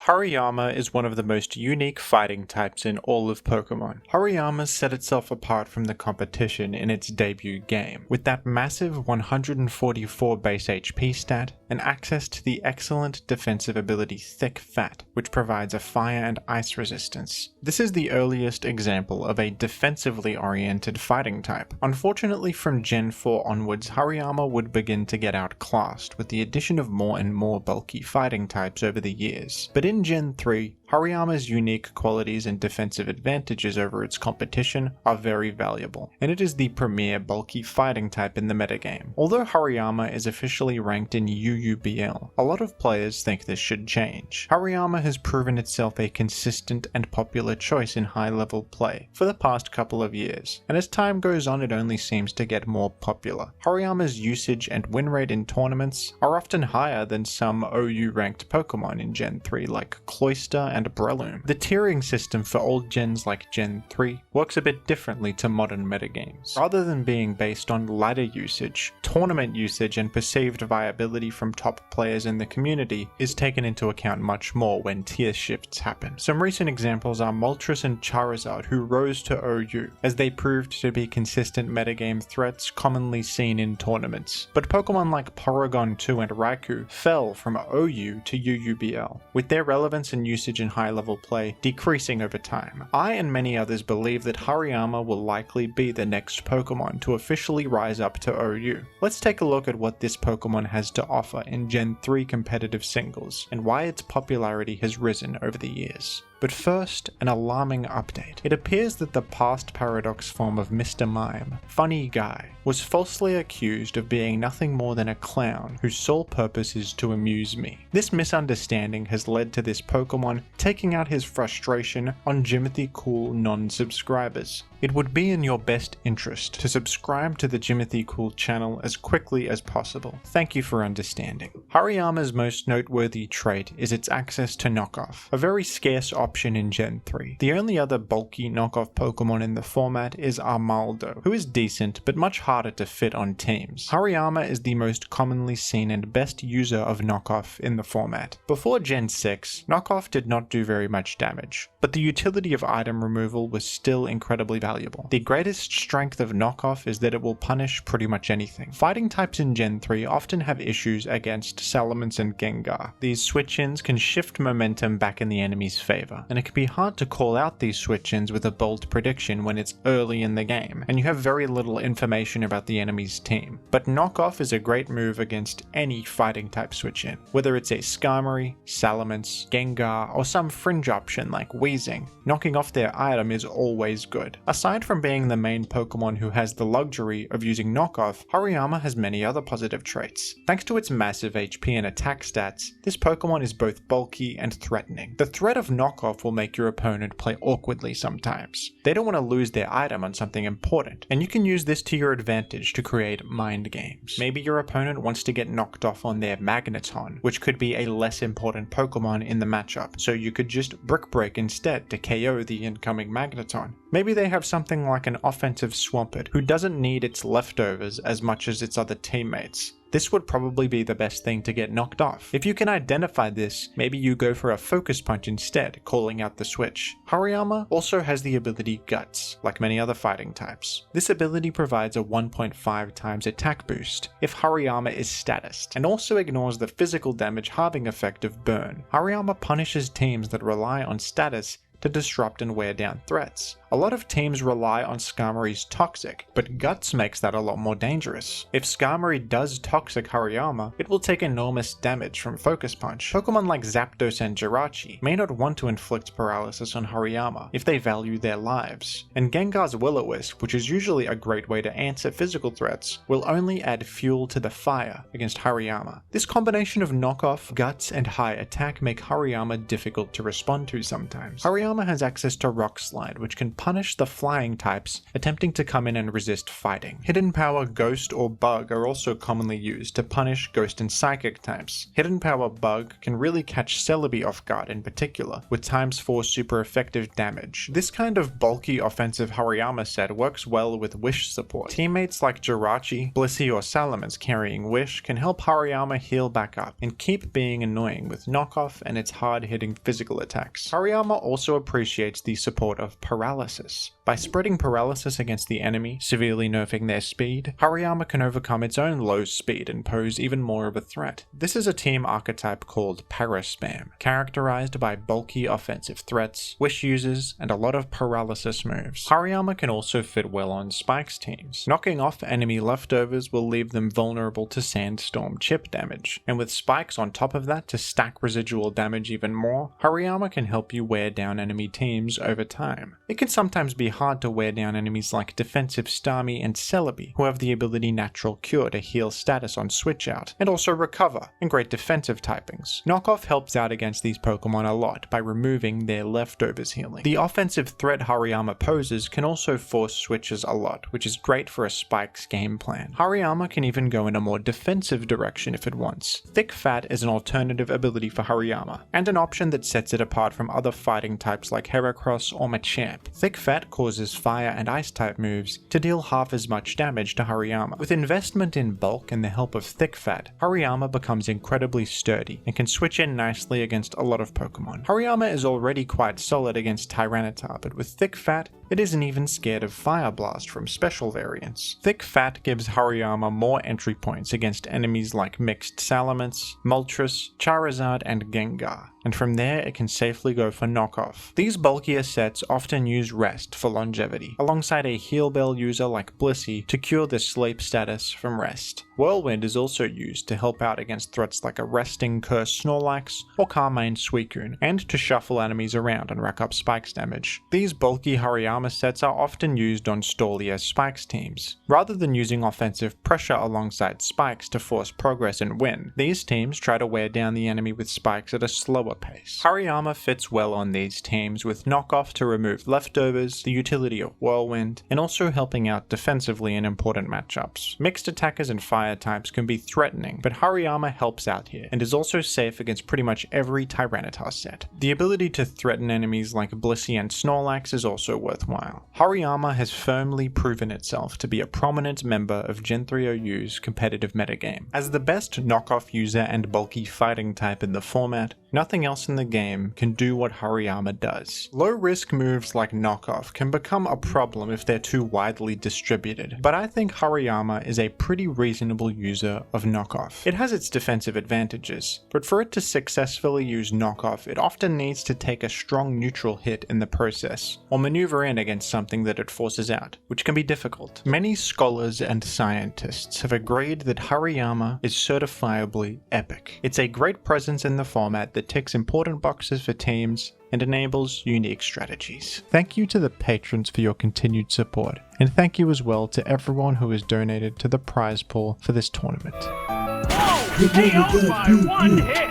Hariyama is one of the most unique fighting types in all of Pokemon. Hariyama set itself apart from the competition in its debut game, with that massive 144 base HP stat and access to the excellent defensive ability Thick Fat, which provides a fire and ice resistance. This is the earliest example of a defensively oriented fighting type. Unfortunately, from Gen 4 onwards, Hariyama would begin to get outclassed with the addition of more and more bulky fighting types over the years. But in Gen 3, Hariyama's unique qualities and defensive advantages over its competition are very valuable, and it is the premier bulky fighting type in the metagame. Although Hariyama is officially ranked in UUBL, a lot of players think this should change. Hariyama has proven itself a consistent and popular choice in high-level play for the past couple of years, and as time goes on it only seems to get more popular. Hariyama's usage and win rate in tournaments are often higher than some OU-ranked Pokemon in Gen 3 like Cloyster and Breloom. The tiering system for old gens like Gen 3 works a bit differently to modern metagames. Rather than being based on ladder usage, tournament usage and perceived viability from top players in the community is taken into account much more when tier shifts happen. Some recent examples are Moltres and Charizard, who rose to OU as they proved to be consistent metagame threats commonly seen in tournaments. But Pokemon like Porygon 2 and Raikou fell from OU to UUBL, with their relevance and usage in high-level play decreasing over time. I and many others believe that Hariyama will likely be the next Pokemon to officially rise up to OU. Let's take a look at what this Pokemon has to offer in Gen 3 competitive singles, and why its popularity has risen over the years. But first, an alarming update. It appears that the past Paradox form of Mr. Mime, Funny Guy, was falsely accused of being nothing more than a clown whose sole purpose is to amuse me. This misunderstanding has led to this Pokemon taking out his frustration on JimCool non-subscribers. It would be in your best interest to subscribe to the JimCool channel as quickly as possible. Thank you for understanding. Hariyama's most noteworthy trait is its access to knockoff, a very scarce option in Gen 3. The only other bulky knockoff Pokemon in the format is Armaldo, who is decent but much harder to fit on teams. Hariyama is the most commonly seen and best user of knockoff in the format. Before Gen 6, knockoff did not do very much damage, but the utility of item removal was still incredibly valuable. The greatest strength of knockoff is that it will punish pretty much anything. Fighting types in Gen 3 often have issues against Salamence and Gengar. These switch-ins can shift momentum back in the enemy's favor, and it can be hard to call out these switch-ins with a bold prediction when it's early in the game, and you have very little information about the enemy's team. But knockoff is a great move against any fighting type switch-in, whether it's a Skarmory, Salamence, Gengar, or some fringe option like Weezing. Knocking off their item is always good. Aside from being the main Pokemon who has the luxury of using knockoff, Hariyama has many other positive traits. Thanks to its massive HP and attack stats, this Pokemon is both bulky and threatening. The threat of knockoff will make your opponent play awkwardly sometimes. They don't want to lose their item on something important, and you can use this to your advantage to create mind games. Maybe your opponent wants to get knocked off on their Magneton, which could be a less important Pokemon in the matchup, so you could just Brick Break instead to KO the incoming Magneton. Maybe they have something like an offensive Swampert who doesn't need its leftovers as much as its other teammates. This would probably be the best thing to get knocked off. If you can identify this, maybe you go for a Focus Punch instead, calling out the switch. Hariyama also has the ability Guts, like many other fighting types. This ability provides a 1.5 times attack boost if Hariyama is statused, and also ignores the physical damage halving effect of Burn. Hariyama punishes teams that rely on status to disrupt and wear down threats. A lot of teams rely on Skarmory's Toxic, but Guts makes that a lot more dangerous. If Skarmory does Toxic Hariyama, it will take enormous damage from Focus Punch. Pokemon like Zapdos and Jirachi may not want to inflict paralysis on Hariyama if they value their lives, and Gengar's Will-O-Wisp, which is usually a great way to answer physical threats, will only add fuel to the fire against Hariyama. This combination of knockoff, Guts, and high attack make Hariyama difficult to respond to sometimes. Hariyama Hariyama has access to Rock Slide, which can punish the flying types attempting to come in and resist fighting. Hidden Power, Ghost, or Bug are also commonly used to punish Ghost and Psychic types. Hidden Power Bug can really catch Celebi off guard in particular, with ×4 super effective damage. This kind of bulky offensive Hariyama set works well with Wish support. Teammates like Jirachi, Blissey, or Salamence carrying Wish can help Hariyama heal back up and keep being annoying with knockoff and its hard-hitting physical attacks. Hariyama also appreciates the support of Paralysis. By spreading Paralysis against the enemy, severely nerfing their speed, Hariyama can overcome its own low speed and pose even more of a threat. This is a team archetype called Paraspam, characterized by bulky offensive threats, Wish users, and a lot of Paralysis moves. Hariyama can also fit well on Spike's teams. Knocking off enemy leftovers will leave them vulnerable to Sandstorm chip damage, and with Spikes on top of that to stack residual damage even more, Hariyama can help you wear down enemy teams over time. It can sometimes be hard to wear down enemies like defensive Starmie and Celebi, who have the ability Natural Cure to heal status on switch out, and also Recover, and great defensive typings. Knockoff helps out against these Pokemon a lot by removing their leftovers healing. The offensive threat Hariyama poses can also force switches a lot, which is great for a Spike's game plan. Hariyama can even go in a more defensive direction if it wants. Thick Fat is an alternative ability for Hariyama, and an option that sets it apart from other fighting types like Heracross or Machamp. Thick Fat causes fire and ice type moves to deal half as much damage to Hariyama. With investment in bulk and the help of Thick Fat, Hariyama becomes incredibly sturdy and can switch in nicely against a lot of Pokemon. Hariyama is already quite solid against Tyranitar, but with Thick Fat, it isn't even scared of Fire Blast from special variants. Thick Fat gives Hariyama more entry points against enemies like Mixed Salamence, Moltres, Charizard, and Gengar, and from there it can safely go for knockoff. These bulkier sets often use Rest for longevity, alongside a Heal Bell user like Blissey to cure the sleep status from Rest. Whirlwind is also used to help out against threats like a resting Curse Snorlax or Carmine Suicune, and to shuffle enemies around and rack up Spike's damage. These bulky Hariyama sets are often used on stallier Spike's teams. Rather than using offensive pressure alongside Spikes to force progress and win, these teams try to wear down the enemy with Spikes at a slower pace. Hariyama fits well on these teams with knockoff to remove leftovers, the utility of Whirlwind, and also helping out defensively in important matchups. Mixed attackers and fire types can be threatening, but Hariyama helps out here, and is also safe against pretty much every Tyranitar set. The ability to threaten enemies like Blissey and Snorlax is also worthwhile. Hariyama has firmly proven itself to be a prominent member of Gen 3OU's competitive metagame. As the best knockoff user and bulky fighting type in the format, nothing else in the game can do what Hariyama does. Low risk moves like knockoff can become a problem if they're too widely distributed, but I think Hariyama is a pretty reasonable user of knockoff. It has its defensive advantages, but for it to successfully use knockoff, it often needs to take a strong neutral hit in the process, or maneuver in against something that it forces out, which can be difficult. Many scholars and scientists have agreed that Hariyama is certifiably epic. It's a great presence in the format that ticks important boxes for teams and enables unique strategies. Thank you to the patrons for your continued support, and thank you as well to everyone who has donated to the prize pool for this tournament. Whoa! KO by one hit!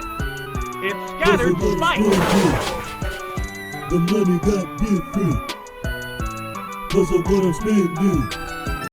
It scattered Spike! The money got different, cause of what I'm spending.